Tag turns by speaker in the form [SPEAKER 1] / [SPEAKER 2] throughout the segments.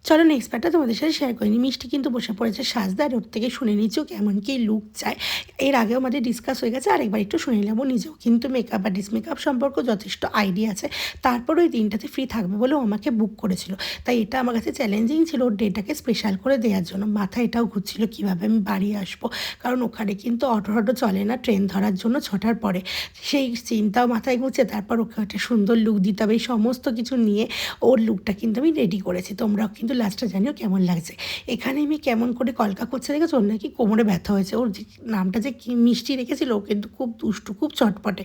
[SPEAKER 1] চলো নেক্সট পার্টটা তোমাদের সাথে শেয়ার করিনি। মিষ্টি কিন্তু বসে পড়েছে সাজদা, আর ওর থেকে শুনে নিচ্ছ কেমন কি লুক চায়। এর আগেও আমাদের ডিসকাস হয়ে গেছে, আরেকবার একটু শুনে নেবো। নিজেও কিন্তু মেকআপ আর ডিসমেকআপ সম্পর্কে যথেষ্ট আইডিয়া আছে, তারপর ওই দিনটাতে ফ্রি থাকবে বলেও আমাকে বুক করেছিল। তাই এটা আমার কাছে চ্যালেঞ্জিং ছিল ওর ডেটাকে স্পেশাল করে দেওয়ার জন্য। মাথায় এটাও ঘুরছিল কীভাবে আমি বাড়ি আসবো, কারণ ওখানে কিন্তু অটো চলে না ট্রেন ধরার জন্য 6টার পরে। সেই চিন্তাও মাথায় ঘুরছে, তারপর ওকে একটা সুন্দর লুক দিতে হবে। এই সমস্ত কিছু নিয়ে ওর লুকটা কিন্তু আমি রেডি করেছি। তোমরাও কিন্তু লাস্টটা জানিও কেমন লাগছে। এখানে আমি কেমন করে কলকা করছে দেখেছো, ওর নাকি কোমরে ব্যথা হয়েছে। ওর যে নামটা যে কি মিষ্টি রেখেছিল, ও কিন্তু খুব দুষ্টু, খুব চটপটে।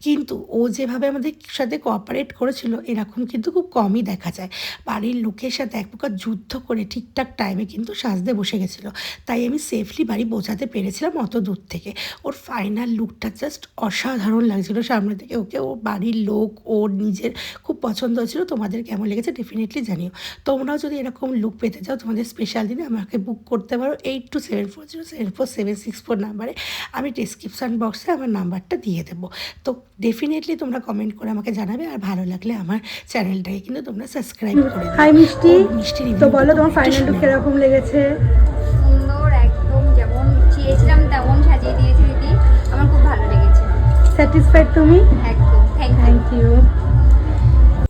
[SPEAKER 1] কিন্তু ও যেভাবে আমাদের সাথে কোঅপারেট করেছিল এরকম কিন্তু খুব কমই দেখা যায়। বাড়ির লোকের সাথে এক প্রকার যুদ্ধ করে ঠিকঠাক টাইমে কিন্তু সাজতে বসে গেছিলো। তাই আমি সেফলি বাড়ি পৌঁছাতে পেরেছিলাম অত দূর থেকে। ওর ফাইনাল লুকটা জাস্ট অসাধারণ লাগছিলো সামনে থেকে। ওকে ওর বাড়ির লোক, ওর নিজের খুব পছন্দ হয়েছিল। তোমাদের কেমন লেগেছে ডেফিনেটলি জানিও। তোমরাও যদি এরকম লুক পেতে চাও তোমাদের স্পেশাল দিনে আমাকে বুক করতে পারো 8274074764 নাম্বারে। আমি ডিসক্রিপশান বক্সে আমার নাম্বারটা দিয়ে দেবো। তো ডেফিনেটলি তোমরা কমেন্ট করে আমাকে জানাবে, আর ভালো লাগলে আমার চ্যানেলটাকে কিন্তু তোমরা সাবস্ক্রাইব করে দিও।
[SPEAKER 2] হাই মিষ্টি,
[SPEAKER 1] মিষ্টি
[SPEAKER 2] তো বলো তোমার ফাইনাল লুক কিরকম লেগেছে?
[SPEAKER 3] সুন্দর, একদম যেমন চেয়েছিলাম তেমন সাজিয়ে দিয়েছে দিদি। আমার খুব ভালো লেগেছে।
[SPEAKER 2] স্যাটিসফাইড তুমি?
[SPEAKER 3] একদম,
[SPEAKER 2] থ্যাংক ইউ।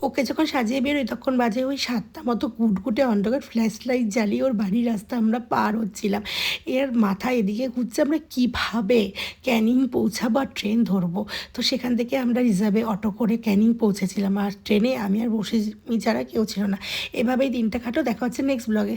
[SPEAKER 1] ওকে যখন সাজিয়ে বেরোই তখন বাজে ওই 7টা মতো, গুটগুটে অন্ধকার ফ্ল্যাশ লাইট জ্বালিয়ে ওর বাড়ির রাস্তা আমরা পার হচ্ছিলাম। এর মাথা এদিকে ঘুরছে আমরা কীভাবে ক্যানিং পৌঁছাবো আর ট্রেন ধরবো। তো সেখান থেকে আমরা রিজার্ভে অটো করে ক্যানিং পৌঁছেছিলাম, আর ট্রেনে আমি আর বসে ছাড়া কেউ ছিল না। এভাবেই দিনটা কাটো। দেখা হচ্ছে নেক্সট ব্লগে।